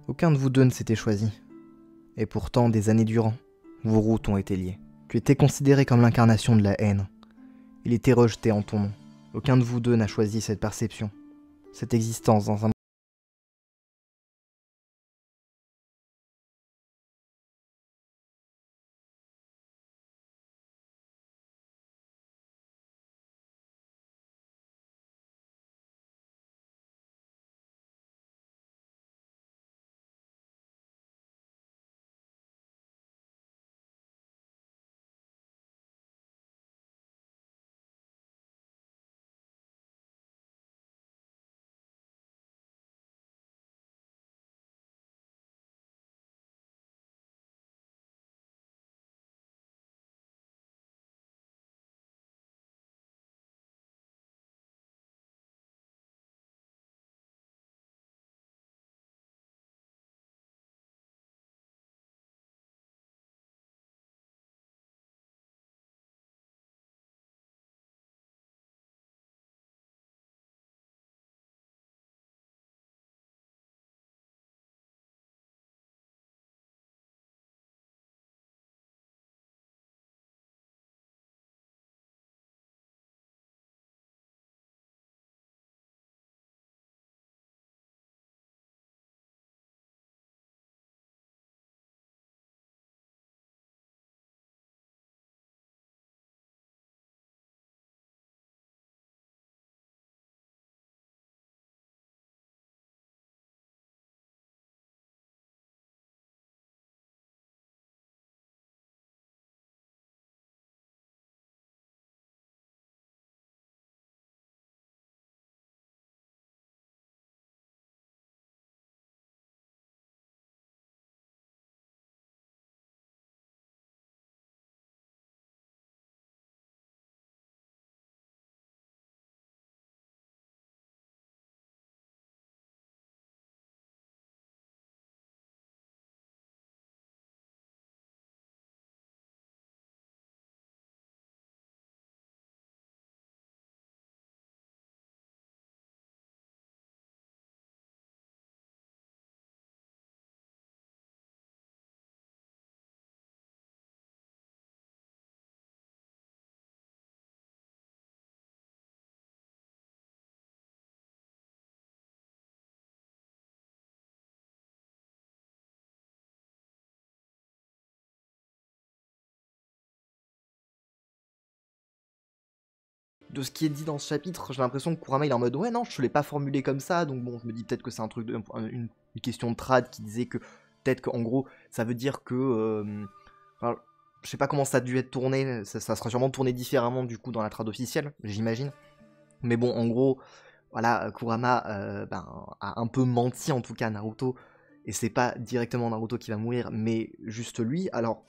Aucun de vous deux ne s'était choisi. Et pourtant, des années durant, vos routes ont été liées. Tu étais considéré comme l'incarnation de la haine. Il était rejeté en ton nom. Aucun de vous deux n'a choisi cette perception, cette existence dans un de ce qui est dit dans ce chapitre, j'ai l'impression que Kurama il est en mode ouais non, je l'ai pas formulé comme ça, donc bon, je me dis peut-être que c'est un truc une question de trad qui disait que peut-être qu'en gros ça veut dire que enfin, je sais pas comment ça a dû être tourné, ça sera sûrement tourné différemment du coup dans la trad officielle, j'imagine. Mais bon, en gros, voilà, Kurama a un peu menti en tout cas à Naruto, et c'est pas directement Naruto qui va mourir, mais juste lui. Alors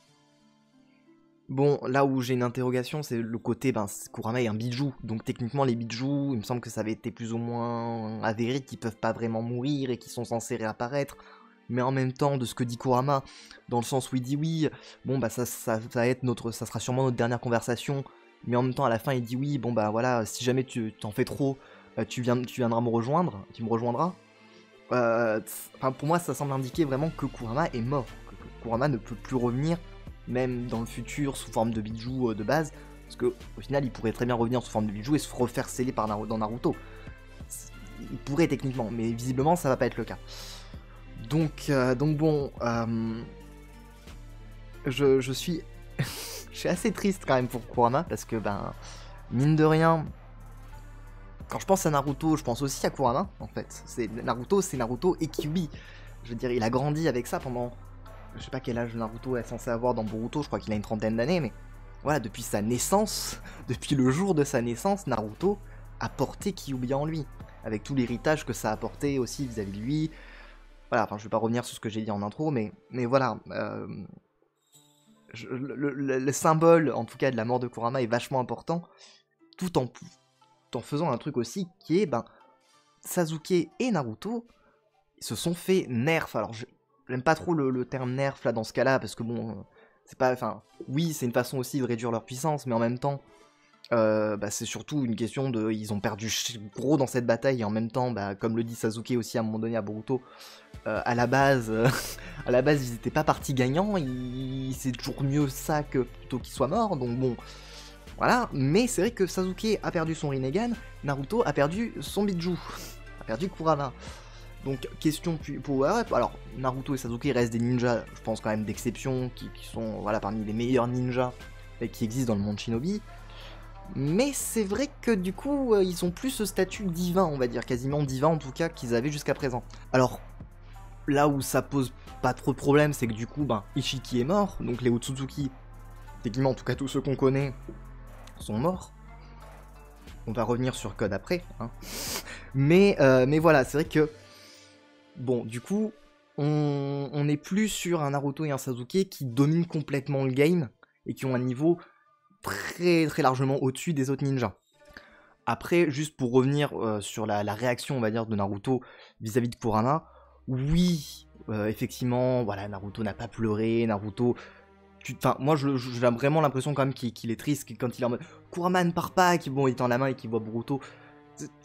bon, là où j'ai une interrogation, c'est le côté, Kurama est un bijou, donc techniquement les bijoux, il me semble que ça avait été plus ou moins avéré qu'ils peuvent pas vraiment mourir et qu'ils sont censés réapparaître, mais en même temps, de ce que dit Kurama, dans le sens où il dit oui, bon bah ça va être ça sera sûrement notre dernière conversation, mais en même temps à la fin il dit oui, bon bah voilà, si jamais tu t'en fais trop, tu viendras me rejoindre, tu me rejoindras. Pour moi ça semble indiquer vraiment que Kurama est mort, que Kurama ne peut plus revenir, même dans le futur sous forme de bijou de base, parce que au final il pourrait très bien revenir sous forme de bijou et se refaire sceller par dans Naruto. Il pourrait techniquement, mais visiblement ça va pas être le cas. Donc bon, je suis je suis assez triste quand même pour Kurama parce que mine de rien, quand je pense à Naruto, je pense aussi à Kurama en fait. C'est Naruto et Kyuubi. Je veux dire, il a grandi avec ça pendant, je sais pas quel âge Naruto est censé avoir dans Boruto, je crois qu'il a une trentaine d'années, mais voilà, depuis sa naissance, depuis le jour de sa naissance, Naruto a porté Kyuubi en lui, avec tout l'héritage que ça a apporté aussi vis-à-vis de lui. Voilà, enfin je vais pas revenir sur ce que j'ai dit en intro, mais voilà, le symbole en tout cas de la mort de Kurama est vachement important, tout en faisant un truc aussi qui est, Sasuke et Naruto se sont fait nerf. Alors j'aime pas trop le terme nerf là dans ce cas-là, parce que bon, c'est pas, enfin, oui c'est une façon aussi de réduire leur puissance, mais en même temps, bah, c'est surtout une question de... Ils ont perdu gros dans cette bataille, et en même temps, bah, comme le dit Sasuke aussi à un moment donné à Boruto, à la base, à la base, ils n'étaient pas partis gagnants, c'est toujours mieux ça que plutôt qu'ils soient morts, donc bon, voilà. Mais c'est vrai que Sasuke a perdu son Rinnegan, Naruto a perdu son Biju, a perdu Kurama. Donc, question power-up, alors Naruto et Sasuke restent des ninjas, je pense quand même d'exception, qui sont voilà, parmi les meilleurs ninjas qui existent dans le monde Shinobi. Mais c'est vrai que du coup, ils ont plus ce statut divin, on va dire, quasiment divin en tout cas, qu'ils avaient jusqu'à présent. Alors, là où ça pose pas trop de problème, c'est que du coup, ben, Ishiki est mort, donc les Otsutsuki, techniquement en tout cas tous ceux qu'on connaît, sont morts. On va revenir sur Code après, hein. Mais voilà, c'est vrai que, bon, du coup, on n'est plus sur un Naruto et un Sasuke qui dominent complètement le game, et qui ont un niveau très très largement au-dessus des autres ninjas. Après, juste pour revenir sur la réaction, on va dire, de Naruto vis-à-vis de Kurama, oui, effectivement, voilà, Naruto n'a pas pleuré, Naruto... Enfin, moi, j'ai vraiment l'impression quand même qu'il est triste, quand il est en mode « Kurama ne part pas », qu'il il tend la main et qu'il voit Boruto.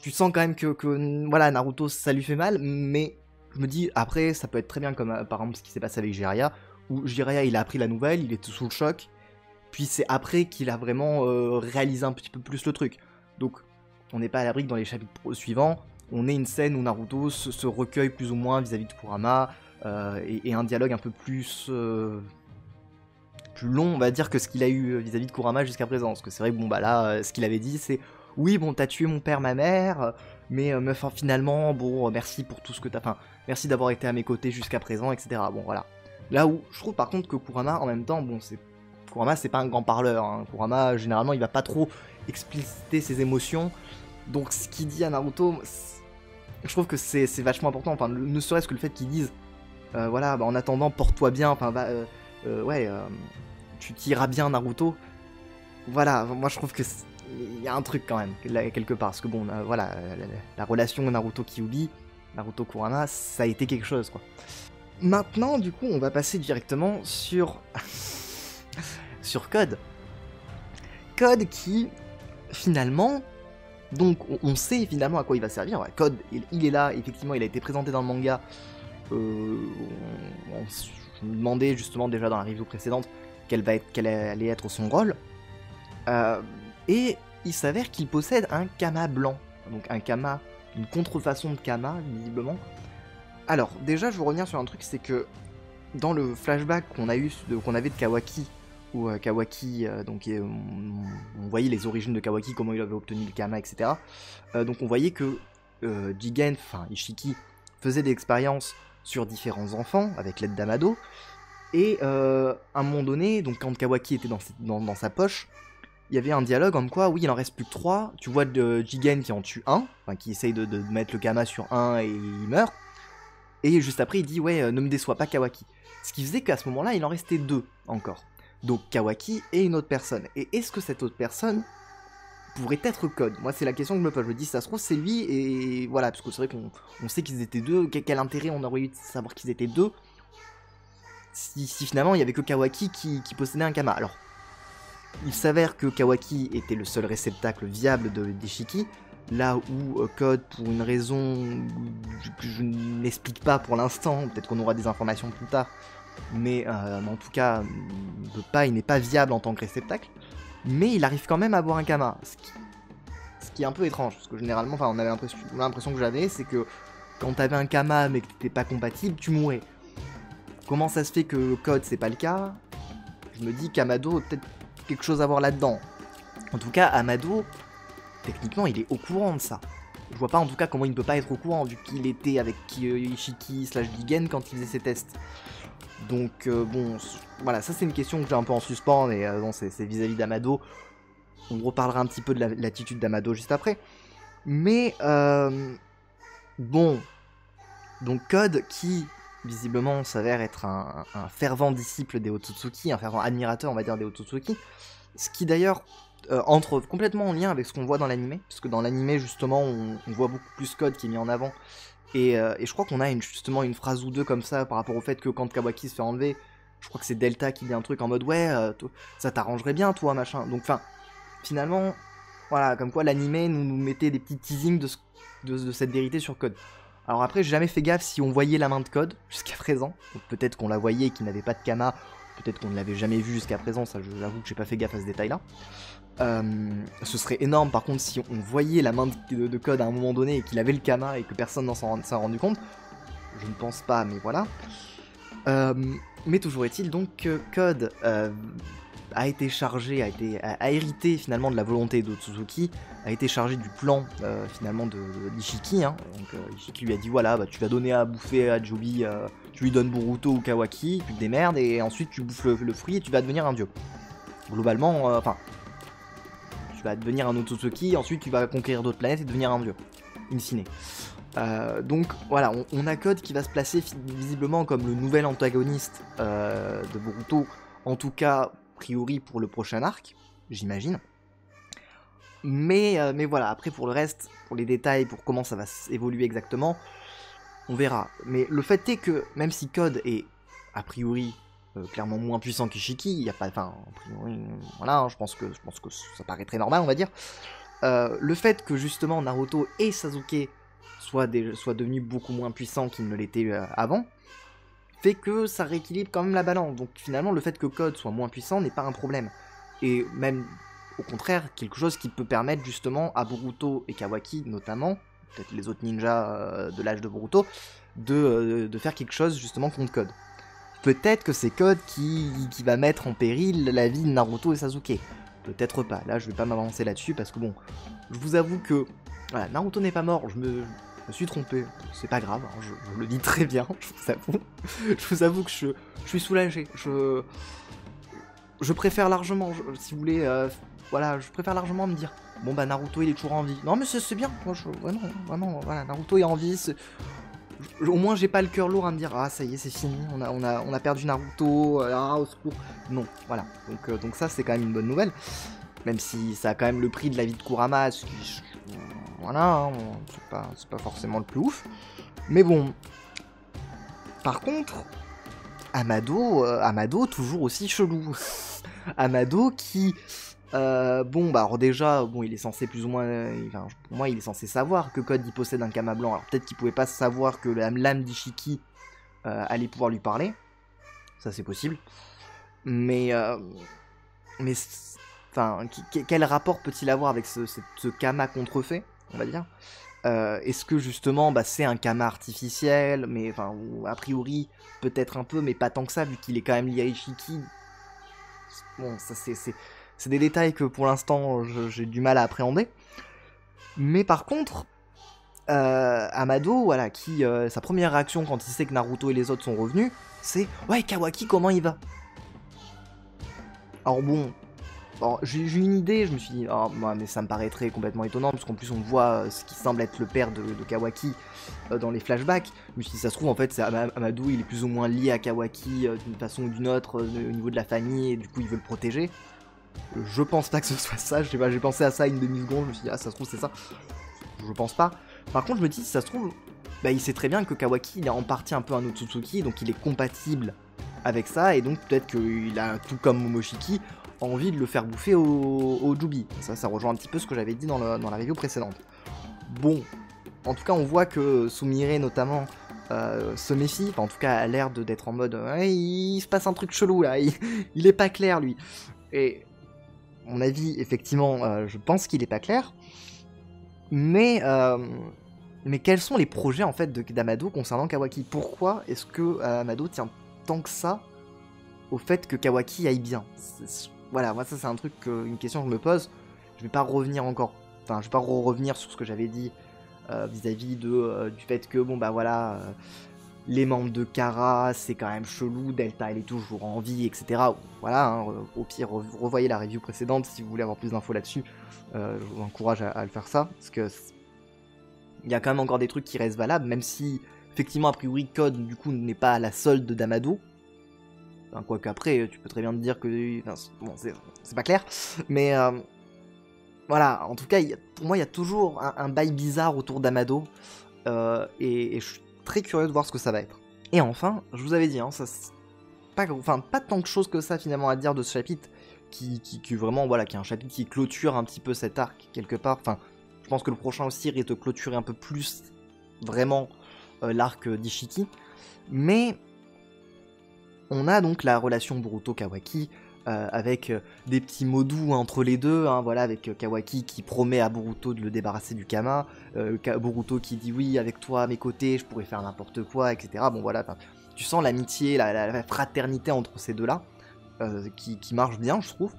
Tu sens quand même que voilà, Naruto, ça lui fait mal, mais je me dis, après, ça peut être très bien comme, par exemple, ce qui s'est passé avec Jiraiya, où Jiraiya, il a appris la nouvelle, il était sous le choc, puis c'est après qu'il a vraiment réalisé un petit peu plus le truc. Donc, on n'est pas à l'abri que dans les chapitres suivants, on ait une scène où Naruto se recueille plus ou moins vis-à-vis de Kurama, et un dialogue un peu plus long, on va dire, que ce qu'il a eu vis-à-vis de Kurama jusqu'à présent. Parce que c'est vrai que bon, bah là, ce qu'il avait dit, c'est « Oui, bon, t'as tué mon père, ma mère, mais finalement, bon, merci pour tout ce que t'as... Enfin, merci d'avoir été à mes côtés jusqu'à présent, etc. » Bon, voilà. Là où je trouve par contre que Kurama, en même temps, bon, Kurama, c'est pas un grand parleur, hein. Kurama, généralement, il va pas trop expliciter ses émotions. Donc, ce qu'il dit à Naruto, je trouve que c'est vachement important. Enfin, ne serait-ce que le fait qu'il dise voilà, bah, en attendant, porte-toi bien. Enfin, ouais, tu t'iras bien, Naruto. Voilà, moi, je trouve que il y a un truc quand même, là, quelque part. Parce que bon, voilà, la relation Naruto-Kyuubi, Naruto-Kurama, ça a été quelque chose, quoi. Maintenant, du coup, on va passer directement sur... sur Code. Code qui, finalement, donc on sait finalement à quoi il va servir. Ouais, Code, il est là, effectivement, il a été présenté dans le manga. Je me demandais justement déjà dans la review précédente quel allait être son rôle. Et il s'avère qu'il possède un Kama blanc. Donc un Kama, une contrefaçon de Kama, visiblement. Alors, déjà, je veux revenir sur un truc, c'est que dans le flashback qu'on avait de Kawaki, où Kawaki, donc on voyait les origines de Kawaki, comment il avait obtenu le Kama, etc. Donc on voyait que Jigen, enfin Ishiki, faisait des expériences sur différents enfants avec l'aide d'Amado, et à un moment donné, donc quand Kawaki était dans sa poche, il y avait un dialogue en quoi, oui, il en reste plus que 3, tu vois Jigen qui en tue un, enfin qui essaye de mettre le Kama sur un et il meurt, et juste après il dit, ouais, ne me déçois pas Kawaki. Ce qui faisait qu'à ce moment-là, il en restait 2 encore. Donc Kawaki et une autre personne. Et est-ce que cette autre personne pourrait être Code? Moi, c'est la question que je me pose. Je me dis, ça se trouve, c'est lui, et voilà, parce que c'est vrai qu'on sait qu'ils étaient 2. Quel intérêt on aurait eu de savoir qu'ils étaient 2 si finalement il y avait que Kawaki qui possédait un Kama. Alors, il s'avère que Kawaki était le seul réceptacle viable d'Ishiki, là où Code, pour une raison que je n'explique pas pour l'instant, peut-être qu'on aura des informations plus tard, mais en tout cas, il n'est pas viable en tant que réceptacle, mais il arrive quand même à avoir un Kama, ce qui est un peu étrange, parce que généralement, enfin, l'impression que j'avais, c'est que quand t'avais un Kama mais que t'étais pas compatible, tu mourais. Comment ça se fait que Code, c'est pas le cas? Je me dis qu'Amado a peut-être quelque chose à voir là-dedans. En tout cas, Amado, techniquement, il est au courant de ça. Je vois pas en tout cas comment il ne peut pas être au courant, vu qu'il était avec Ishiki / Jigen quand il faisait ses tests. Donc bon, voilà, ça c'est une question que j'ai un peu en suspens, mais bon, c'est vis-à-vis d'Amado. On reparlera un petit peu de l'attitude d'Amado juste après. Mais bon, donc Code qui visiblement s'avère être un fervent disciple des Otsutsuki, un fervent admirateur on va dire des Otsutsuki, ce qui d'ailleurs entre complètement en lien avec ce qu'on voit dans l'anime, parce que dans l'anime justement on voit beaucoup plus Code qui est mis en avant. Et je crois qu'on a justement une phrase ou deux comme ça par rapport au fait que quand Kawaki se fait enlever, je crois que c'est Delta qui dit un truc en mode ouais, ça t'arrangerait bien toi machin. Donc enfin, finalement, Voilà, comme quoi l'anime nous mettait des petits teasings de cette vérité sur Code. Alors après, j'ai jamais fait gaffe si on voyait la main de Code jusqu'à présent. Peut-être qu'on la voyait et qu'il n'avait pas de Kama, peut-être qu'on ne l'avait jamais vu jusqu'à présent, ça j'avoue que j'ai pas fait gaffe à ce détail-là. Ce serait énorme par contre si on voyait la main de Code à un moment donné et qu'il avait le Kama et que personne n'en s'en rendu compte. Je ne pense pas, mais voilà. Mais toujours est-il donc que Code a été chargé, a hérité finalement de la volonté d'Otsutsuki, a été chargé du plan finalement d'Ishiki. Hein. Donc Ishiki lui a dit voilà, bah, tu vas donner à bouffer à Joby, tu lui donnes Boruto ou Kawaki, tu te démerdes et ensuite tu bouffes le fruit et tu vas devenir un dieu. Globalement, enfin, tu vas devenir un Otsutsuki, ensuite tu vas conquérir d'autres planètes et devenir un dieu, in fine. Donc voilà, on a Code qui va se placer visiblement comme le nouvel antagoniste de Boruto, en tout cas, a priori pour le prochain arc, j'imagine. Mais voilà, après pour le reste, pour les détails, pour comment ça va évoluer exactement, on verra. Mais le fait est que, même si Code est a priori clairement moins puissant qu'Ishiki, il n'y a pas, enfin, a priori, voilà, hein, je pense que ça paraît très normal, on va dire. Le fait que justement Naruto et Sasuke soient devenus beaucoup moins puissants qu'ils ne l'étaient avant, fait que ça rééquilibre quand même la balance. Donc finalement, le fait que Code soit moins puissant n'est pas un problème. Et même, au contraire, quelque chose qui peut permettre justement à Boruto et Kawaki, notamment, peut-être les autres ninjas de l'âge de Boruto, de faire quelque chose justement contre Code. Peut-être que c'est Code qui va mettre en péril la vie de Naruto et Sasuke. Peut-être pas. Là, je vais pas m'avancer là-dessus parce que bon, je vous avoue que voilà, Naruto n'est pas mort. Je me suis trompé. C'est pas grave. Hein, je le dis très bien. Je vous avoue. Je vous avoue que je suis soulagé. Je préfère largement, si vous voulez, voilà, je préfère largement me dire bon bah Naruto il est toujours en vie. Non mais c'est bien. Moi, vraiment, voilà, Naruto est en vie. Au moins j'ai pas le cœur lourd à me dire ah ça y est c'est fini, on a perdu Naruto, ah au secours. Non, voilà. Donc ça c'est quand même une bonne nouvelle. Même si ça a quand même le prix de la vie de Kurama, ce qui, voilà, hein, c'est pas forcément le plus ouf. Mais bon. Par contre, Amado toujours aussi chelou. Amado qui bon bah alors déjà bon il est censé plus ou moins enfin, pour moi il est censé savoir que Code il possède un Kama blanc, alors peut-être qu'il pouvait pas savoir que la lame d'Ishiki allait pouvoir lui parler, ça c'est possible, mais enfin quel rapport peut-il avoir avec ce Kama contrefait, on va dire. Est-ce que justement bah, c'est un Kama artificiel, mais enfin ou, a priori peut-être un peu mais pas tant que ça vu qu'il est quand même lié à Ishiki. Bon ça c'est des détails que pour l'instant j'ai du mal à appréhender. Mais par contre, Amado, voilà, qui sa première réaction quand il sait que Naruto et les autres sont revenus, c'est ouais Kawaki comment il va. Alors bon, j'ai eu une idée, je me suis dit oh, mais ça me paraîtrait complètement étonnant parce qu'en plus on voit ce qui semble être le père de Kawaki dans les flashbacks. Je me suis dit ça se trouve en fait c'est Amado il est plus ou moins lié à Kawaki d'une façon ou d'une autre au niveau de la famille et du coup il veut le protéger. Je pense pas que ce soit ça, je sais pas, j'ai pensé à ça une demi-seconde, je me suis dit, ah, ça se trouve, c'est ça. Je pense pas. Par contre, je me dis, si ça se trouve, bah, il sait très bien que Kawaki, il est en partie un peu un Otsutsuki, donc il est compatible avec ça, et donc peut-être qu'il a, tout comme Momoshiki, envie de le faire bouffer au Jubi. Ça rejoint un petit peu ce que j'avais dit dans la review précédente. Bon, en tout cas, on voit que Sumire, notamment, se méfie, enfin, en tout cas, a l'air d'être en mode, il se passe un truc chelou, là, il est pas clair, lui. Et mon avis, effectivement, je pense qu'il est pas clair. Mais quels sont les projets en fait d'Amado concernant Kawaki? Pourquoi est-ce que Amado tient tant que ça au fait que Kawaki aille bien? Voilà, moi ça c'est un truc, une question que je me pose. Je vais pas revenir encore. Enfin, je vais pas revenir sur ce que j'avais dit vis-à-vis du fait que bon bah voilà. Les membres de Kara, c'est quand même chelou, Delta elle est toujours en vie, etc. Voilà, hein, au pire, revoyez la review précédente si vous voulez avoir plus d'infos là-dessus. Je vous encourage à le faire ça, parce que il y a quand même encore des trucs qui restent valables, même si, effectivement, a priori, Code, du coup, n'est pas à la solde d'Amado. Enfin, quoique après, tu peux très bien te dire que... Enfin, bon, c'est pas clair, mais... voilà, en tout cas, pour moi, il y a toujours un bail bizarre autour d'Amado, et je suis très curieux de voir ce que ça va être. Et enfin, je vous avais dit, hein, ça pas tant de choses que ça finalement à dire de ce chapitre, qui vraiment, voilà, qui est un chapitre qui clôture un petit peu cet arc quelque part. Enfin, je pense que le prochain aussi risque de clôturer un peu plus vraiment l'arc d'Ishiki. Mais on a donc la relation Boruto-Kawaki avec des petits mots doux entre les deux, hein, voilà, avec Kawaki qui promet à Boruto de le débarrasser du Kama, Boruto qui dit oui, avec toi à mes côtés, je pourrais faire n'importe quoi, etc. Bon voilà, tu sens l'amitié, la fraternité entre ces deux-là, qui marche bien, je trouve.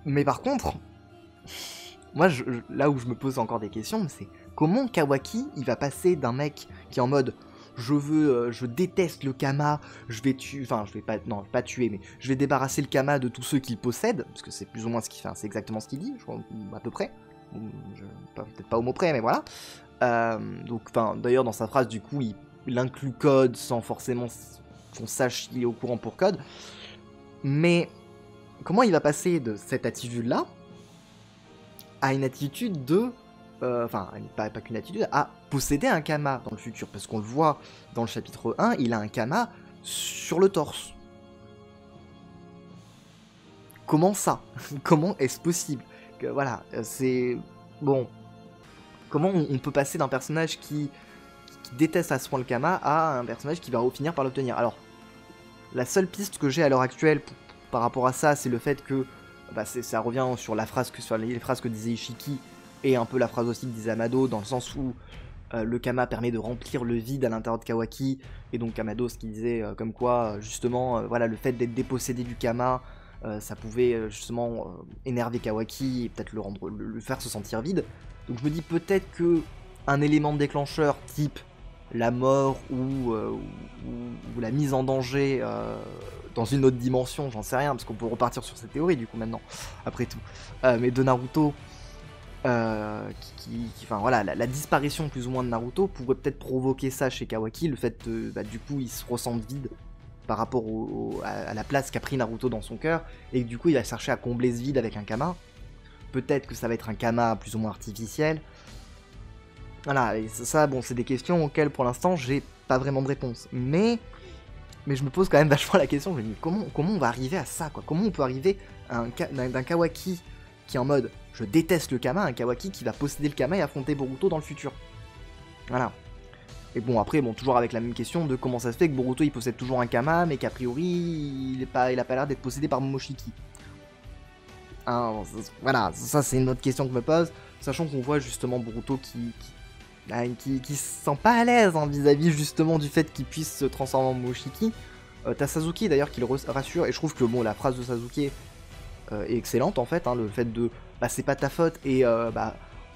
Mais par contre, moi, là où je me pose encore des questions, c'est comment Kawaki, il va passer d'un mec qui est en mode je déteste le Kama, je vais tuer, enfin je vais pas tuer, mais je vais débarrasser le Kama de tous ceux qu'il possède, parce que c'est plus ou moins ce qu'il fait, c'est exactement ce qu'il dit, je crois, à peu près, peut-être pas au mot près, mais voilà. Donc, d'ailleurs dans sa phrase, du coup, il inclut Code sans forcément qu'on sache qu'il est au courant pour Code, mais comment il va passer de cette attitude-là à une attitude de... pas qu'une attitude, à posséder un Kama dans le futur, parce qu'on le voit dans le chapitre 1, il a un Kama sur le torse. Comment ça? Comment est-ce possible? Voilà, c'est... Bon... Comment on peut passer d'un personnage qui déteste à ce point le Kama à un personnage qui va finir par l'obtenir? Alors, la seule piste que j'ai à l'heure actuelle par rapport à ça, c'est le fait que ça revient sur les phrases que disait Ishiki, et un peu la phrase aussi que disait Amado, dans le sens où le Kama permet de remplir le vide à l'intérieur de Kawaki, et donc Amado, ce qu'il disait comme quoi, justement, voilà, le fait d'être dépossédé du Kama, ça pouvait justement énerver Kawaki, et peut-être le faire se sentir vide. Donc je me dis peut-être que un élément déclencheur type la mort ou la mise en danger dans une autre dimension, j'en sais rien, parce qu'on peut repartir sur cette théorie du coup maintenant, après tout, mais de Naruto, enfin voilà, la disparition plus ou moins de Naruto pourrait peut-être provoquer ça chez Kawaki, le fait que du coup il se ressente vide par rapport à la place qu'a pris Naruto dans son cœur, et que du coup il va chercher à combler ce vide avec un Kama. Peut-être que ça va être un Kama plus ou moins artificiel. Voilà, et ça, bon, c'est des questions auxquelles pour l'instant j'ai pas vraiment de réponse. Mais je me pose quand même vachement la question, je me dis comment on va arriver à ça, quoi? Comment on peut arriver à d'un Kawaki qui est en mode je déteste le Kama, un Kawaki qui va posséder le Kama et affronter Boruto dans le futur. Voilà. Et bon, après, toujours avec la même question de comment ça se fait que Boruto il possède toujours un Kama, mais qu'a priori il a pas l'air d'être possédé par Momoshiki. Hein, voilà, ça c'est une autre question que je me pose, sachant qu'on voit justement Boruto qui se sent pas à l'aise vis-à-vis justement du fait qu'il puisse se transformer en Momoshiki. T'as Sasuke d'ailleurs qui le rassure, et je trouve que bon, la phrase de Sasuke est excellente en fait, hein, le fait de c'est pas ta faute, et à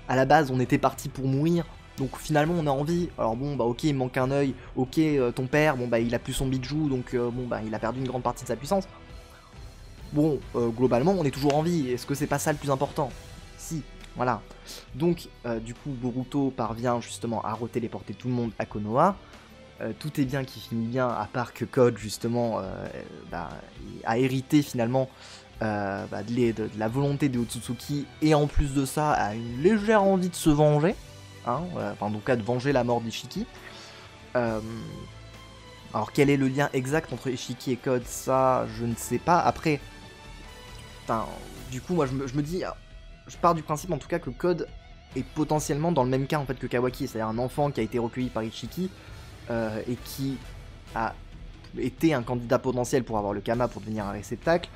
la base on était parti pour mourir, donc finalement on a envie, alors bon ok il manque un œil, ok ton père, bon il a plus son bijou, donc il a perdu une grande partie de sa puissance. Bon, globalement, on est toujours en vie. Est-ce que c'est pas ça le plus important? Si, voilà. Donc, du coup, Boruto parvient justement à retéléporter tout le monde à Konoha. Tout est bien qui finit bien, à part que Code, justement, a hérité finalement de la volonté des Otsutsuki, et en plus de ça, a une légère envie de se venger. Hein, enfin, en tout cas, de venger la mort d'Ishiki. Alors, quel est le lien exact entre Ishiki et Code? Ça, je ne sais pas. Après... du coup, moi, je me dis, je pars du principe en tout cas que Code est potentiellement dans le même cas en fait que Kawaki, c'est-à-dire un enfant qui a été recueilli par Ishiki et qui a été un candidat potentiel pour avoir le Kama pour devenir un réceptacle,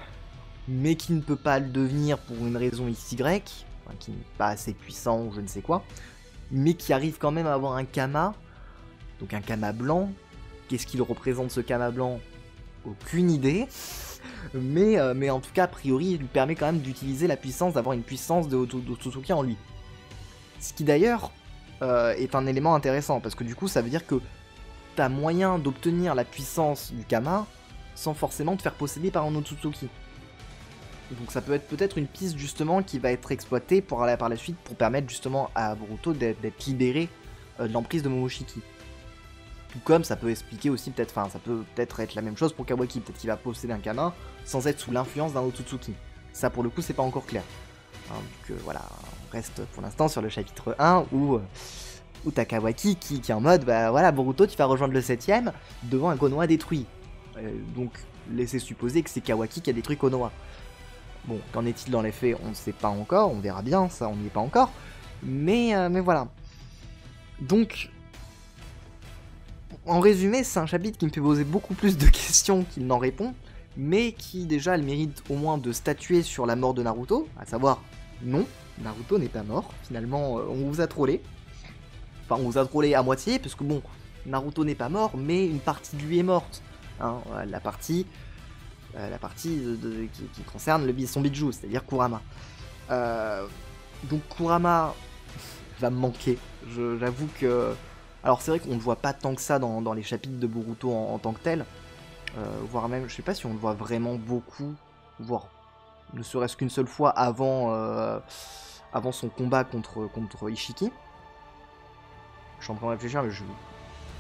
mais qui ne peut pas le devenir pour une raison XY, qui n'est pas assez puissant ou je ne sais quoi, mais qui arrive quand même à avoir un Kama, donc un Kama blanc. Qu'est-ce qu'il représente ce Kama blanc? Aucune idée. Mais en tout cas, a priori, il lui permet quand même d'utiliser la puissance, d'avoir une puissance de Otsutsuki en lui. Ce qui d'ailleurs est un élément intéressant, parce que du coup, ça veut dire que t'as moyen d'obtenir la puissance du Kama sans forcément te faire posséder par un Otsutsuki. Donc ça peut être peut-être une piste justement qui va être exploitée par la suite pour permettre justement à Boruto d'être libéré de l'emprise de Momoshiki. Tout comme ça peut expliquer aussi peut-être, ça peut peut-être être la même chose pour Kawaki, peut-être qu'il va posséder un Kama sans être sous l'influence d'un Otsutsuki. Ça pour le coup c'est pas encore clair. Donc voilà, on reste pour l'instant sur le chapitre 1 où t'as Kawaki qui est en mode, voilà Boruto tu vas rejoindre le 7ème devant un Konoha détruit. Donc laisser supposer que c'est Kawaki qui a détruit Konoha. Bon, qu'en est-il dans les faits, on ne sait pas encore, on verra bien, ça on n'y est pas encore. Mais voilà. Donc, en résumé, c'est un chapitre qui me fait poser beaucoup plus de questions qu'il n'en répond, mais qui déjà a le mérite au moins de statuer sur la mort de Naruto, à savoir, non, Naruto n'est pas mort, finalement on vous a trollé. Enfin, on vous a trollé à moitié, parce que bon, Naruto n'est pas mort, mais une partie de lui est morte. Hein, la partie qui concerne son bijou, c'est-à-dire Kurama. Donc Kurama va me manquer. J'avoue que... Alors c'est vrai qu'on ne le voit pas tant que ça dans les chapitres de Boruto en tant que tel. Voire même, je sais pas si on le voit vraiment beaucoup, voire ne serait-ce qu'une seule fois avant son combat contre Ishiki. Je suis en train de réfléchir, mais je n'ai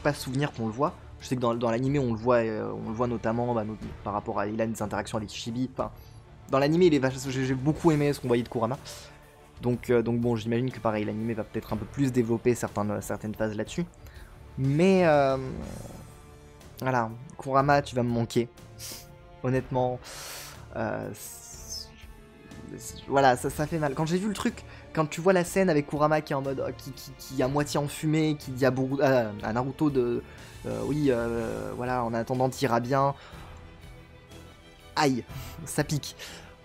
pas souvenir qu'on le voit. Je sais que dans l'animé on le voit notamment par rapport à il a des interactions avec Chibi. Enfin, dans l'animé j'ai beaucoup aimé ce qu'on voyait de Kurama. Donc bon, j'imagine que pareil, l'animé va peut-être un peu plus développer certaines phases là-dessus. Mais voilà, Kurama, tu vas me manquer. Honnêtement, voilà, ça fait mal. Quand j'ai vu le truc, quand tu vois la scène avec Kurama qui est en mode qui est à moitié enfumé, qui dit à Naruto de oui, voilà, en attendant t'ira bien. Aïe, ça pique.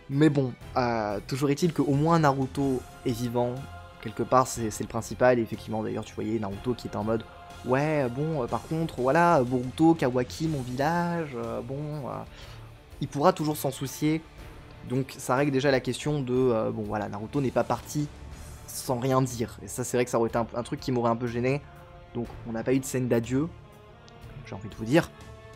Mais bon, toujours est-il qu'au moins Naruto est vivant. Quelque part, c'est le principal. Et effectivement, d'ailleurs, tu voyais Naruto qui était en mode ouais, bon, par contre, voilà, Boruto, Kawaki, mon village, bon, il pourra toujours s'en soucier. Donc ça règle déjà la question de bon, voilà, Naruto n'est pas parti sans rien dire. Et ça, c'est vrai que ça aurait été un truc qui m'aurait un peu gêné. Donc on n'a pas eu de scène d'adieu. J'ai envie de vous dire,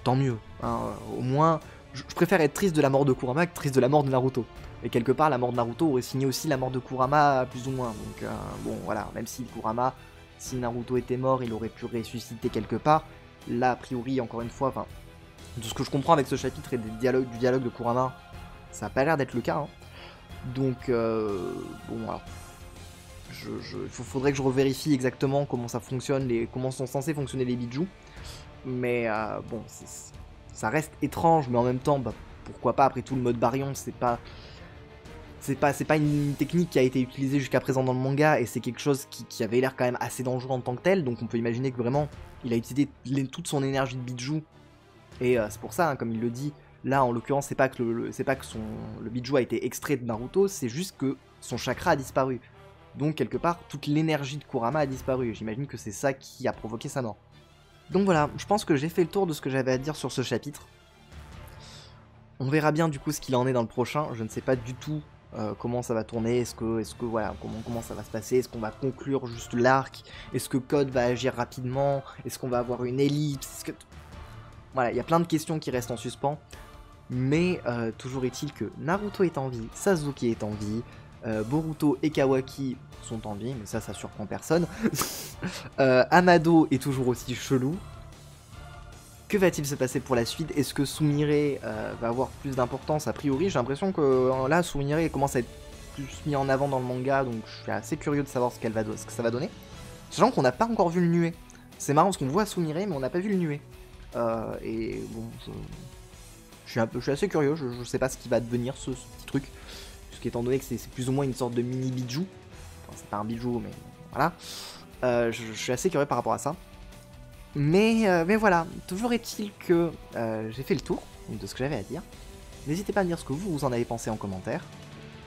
tant mieux. Hein, au moins, je préfère être triste de la mort de Kurama que triste de la mort de Naruto. Et quelque part, la mort de Naruto aurait signé aussi la mort de Kurama, plus ou moins. Donc bon, voilà, même si Kurama, si Naruto était mort, il aurait pu ressusciter quelque part. Là, a priori, encore une fois, enfin, de ce que je comprends avec ce chapitre et du dialogue de Kurama, ça n'a pas l'air d'être le cas. Hein. Donc, bon, alors, faudrait que je revérifie exactement comment ça fonctionne, comment sont censés fonctionner les bijou. Mais bon, ça reste étrange, mais en même temps, bah, pourquoi pas, après tout, le mode Baryon, c'est pas une technique qui a été utilisée jusqu'à présent dans le manga, et c'est quelque chose qui avait l'air quand même assez dangereux en tant que tel, donc on peut imaginer que vraiment, il a utilisé toute son énergie de bijou, et c'est pour ça, hein, comme il le dit, là en l'occurrence, c'est pas que le bijou a été extrait de Naruto, c'est juste que son chakra a disparu. Donc quelque part, toute l'énergie de Kurama a disparu, et j'imagine que c'est ça qui a provoqué sa mort. Donc voilà, je pense que j'ai fait le tour de ce que j'avais à dire sur ce chapitre. On verra bien du coup ce qu'il en est dans le prochain, je ne sais pas du tout comment ça va tourner, est-ce que voilà, comment ça va se passer, est-ce qu'on va conclure juste l'arc, est-ce que Code va agir rapidement, est-ce qu'on va avoir une ellipse, voilà, il y a plein de questions qui restent en suspens, mais toujours est-il que Naruto est en vie, Sasuke est en vie, Boruto et Kawaki sont en vie, mais ça surprend personne. Amado est toujours aussi chelou. Que va-t-il se passer pour la suite? Est-ce que Sumire va avoir plus d'importance? A priori, j'ai l'impression que là, Sumire commence à être plus mis en avant dans le manga, donc je suis assez curieux de savoir ce que ça va donner. Sachant qu'on n'a pas encore vu le nuée. C'est marrant parce qu'on voit Sumire, mais on n'a pas vu le nuée. Et bon, je suis assez curieux, je sais pas ce qui va devenir ce petit truc. Étant donné que c'est plus ou moins une sorte de mini bijou. Enfin, c'est pas un bijou, mais voilà. Je suis assez curieux par rapport à ça. Mais voilà, toujours est-il que j'ai fait le tour de ce que j'avais à dire. N'hésitez pas à me dire ce que vous en avez pensé en commentaire,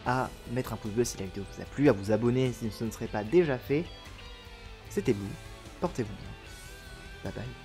à mettre un pouce bleu si la vidéo vous a plu, à vous abonner si ce ne serait pas déjà fait. C'était Blue, portez-vous bien. Bye bye.